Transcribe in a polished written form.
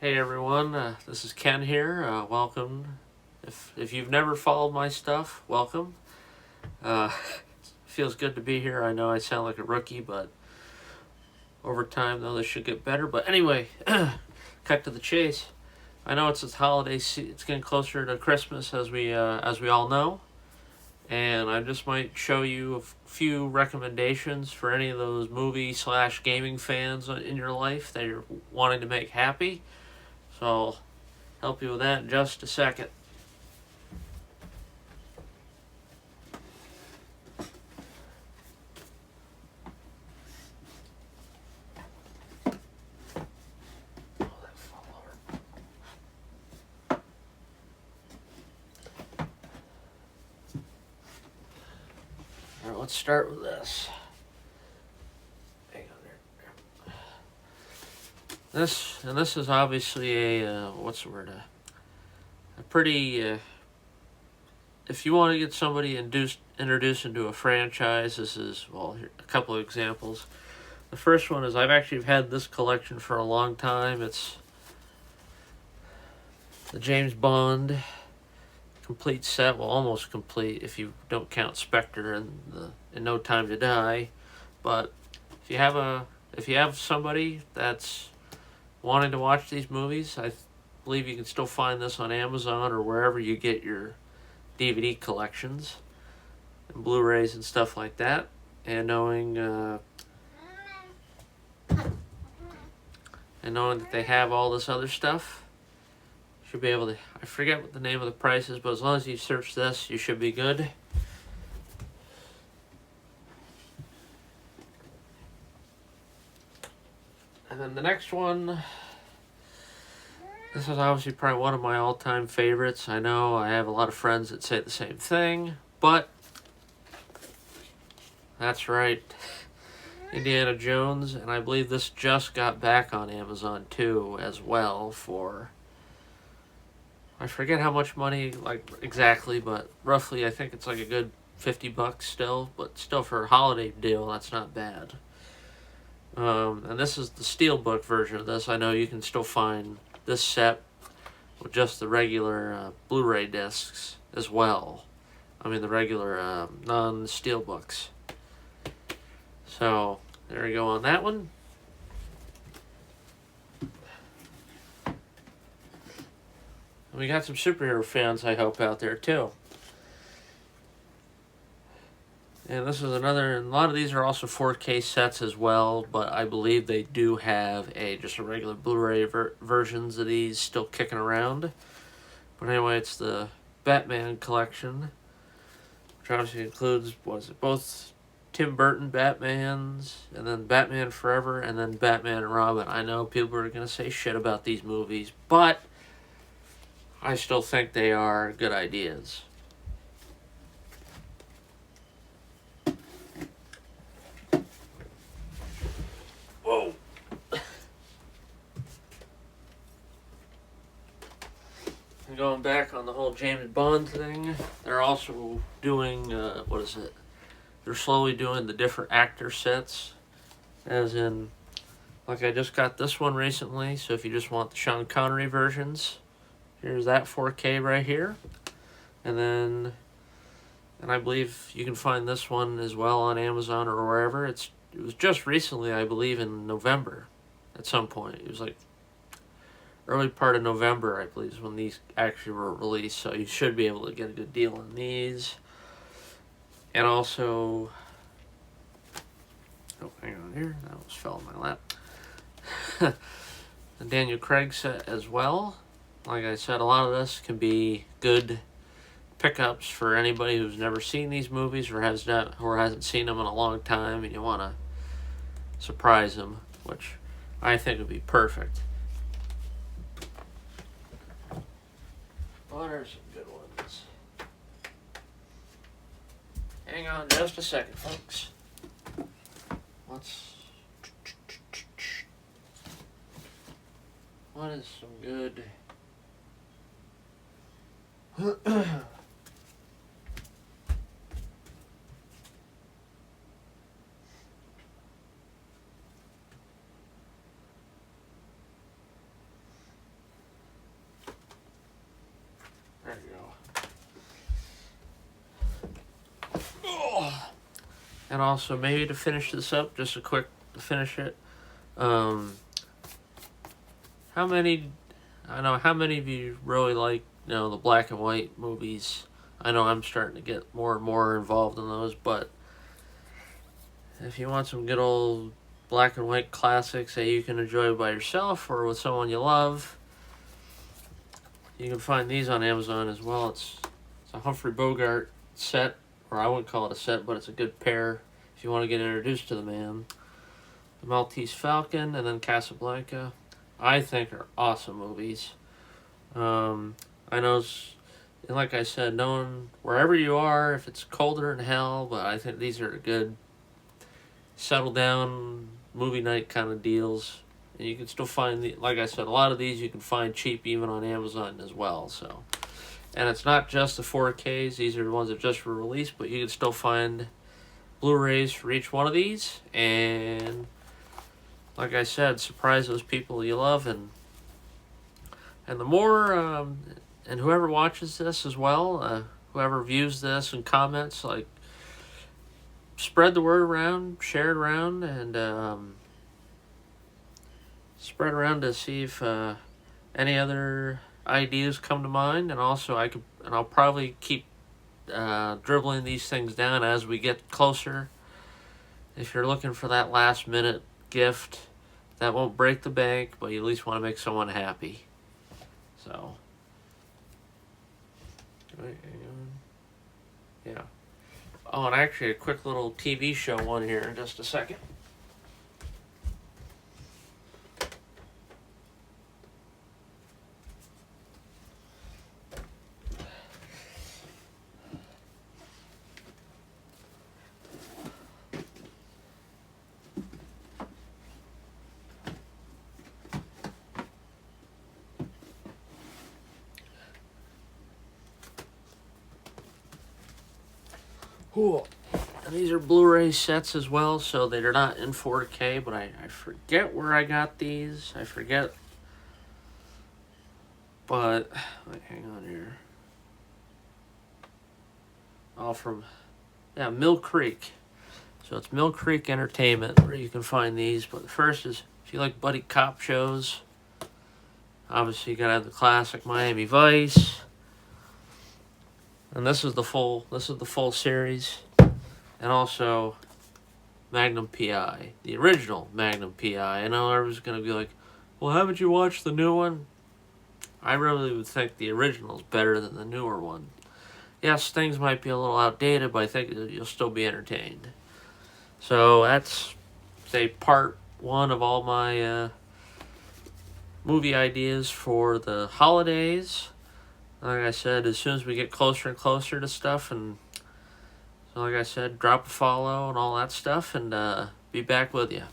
Hey everyone, this is Ken here. Welcome. If you've never followed my stuff, welcome. Uh, Feels good to be here. I know I sound like a rookie, but over time though this should get better. But anyway, cut to the chase. I know it's it's getting closer to Christmas as we all know, and I just might show you a few recommendations for any of those movie slash gaming fans in your life that you're wanting to make happy. So I'll help you with that in just a second. All right, let's start with this. Hang on there. This is obviously a what's the word? A pretty. If you want to get somebody introduced into a franchise, this is here, a couple of examples. The first one is I've actually had this collection for a long time. It's the James Bond complete set. Well, almost complete if you don't count Spectre and No Time to Die. But if you have somebody that's wanting to watch these movies, I believe you can still find this on Amazon or wherever you get your DVD collections and Blu-rays and stuff like that. And knowing that they have all this other stuff, should be able to. I forget what the name of the price is, but as long as you search this, you should be good. And then the next one, this is obviously probably one of my all-time favorites. I know I have a lot of friends that say the same thing, but that's right. Indiana Jones, and I believe this just got back on Amazon too as well for, I forget how much money like exactly, but roughly I think it's like a good $50 still, but still for a holiday deal that's not bad. And this is the steelbook version of this. I know you can still find this set with just the regular Blu-ray discs as well. I mean the regular non-steelbooks. So there we go on that one. We got some superhero fans, I hope, out there too. And this is another, and a lot of these are also 4K sets as well, but I believe they do have just a regular Blu-ray versions of these still kicking around. But anyway, it's the Batman collection, which obviously includes, both Tim Burton Batmans, and then Batman Forever, and then Batman and Robin. I know people are going to say shit about these movies, but I still think they are good ideas. Whoa! And going back on the whole James Bond thing, they're also doing, They're slowly doing the different actor sets, as in, like I just got this one recently, so if you just want the Sean Connery versions, here's that 4K right here. And I believe you can find this one as well on Amazon or wherever. It was just recently, I believe, in November at some point. It was like early part of November, I believe, is when these actually were released. So you should be able to get a good deal on these. And also, oh, hang on here, that almost fell in my lap. The Daniel Craig set as well. Like I said, a lot of this can be good pickups for anybody who's never seen these movies or hasn't seen them in a long time, and you want to surprise them, which I think would be perfect. What are some good ones? Hang on just a second, folks. What is some good? And also, maybe to finish this up, just a quick to finish it. How many of you really like, the black and white movies? I know I'm starting to get more and more involved in those, but if you want some good old black and white classics that you can enjoy by yourself or with someone you love, you can find these on Amazon as well. It's a Humphrey Bogart set, or I wouldn't call it a set, but it's a good pair if you want to get introduced to the man. The Maltese Falcon and then Casablanca, I think, are awesome movies. I know, and like I said, knowing wherever you are, if it's colder than hell, but I think these are good settle down movie night kind of deals. And you can still find, like I said, a lot of these you can find cheap even on Amazon as well. So, and it's not just the 4Ks. These are the ones that just were released, but you can still find Blu-rays for each one of these. And like I said, surprise those people you love, and the more, and whoever watches this as well, whoever views this and comments, like, spread the word around, share it around, and spread around to see if any other ideas come to mind. And also, I'll probably keep dribbling these things down as we get closer. If you're looking for that last minute gift that won't break the bank, but you at least want to make someone happy. So, hang on. Yeah. Oh, and actually a quick little TV show one here in just a second. Cool. And these are Blu-ray sets as well, so they're not in 4K, but I forget where I got these. I forget. But, wait, hang on here. All from, Mill Creek. So it's Mill Creek Entertainment where you can find these. But the first is, if you like buddy cop shows, obviously you gotta have the classic Miami Vice. And this is the full series. And also Magnum PI, the original Magnum PI. I know everyone's going to be like, well, haven't you watched the new one? I really would think the original is better than the newer one. Yes, things might be a little outdated, but I think you'll still be entertained. So that's, say, part one of all my movie ideas for the holidays. Like I said, as soon as we get closer and closer to stuff, and so like I said, drop a follow and all that stuff, and be back with you.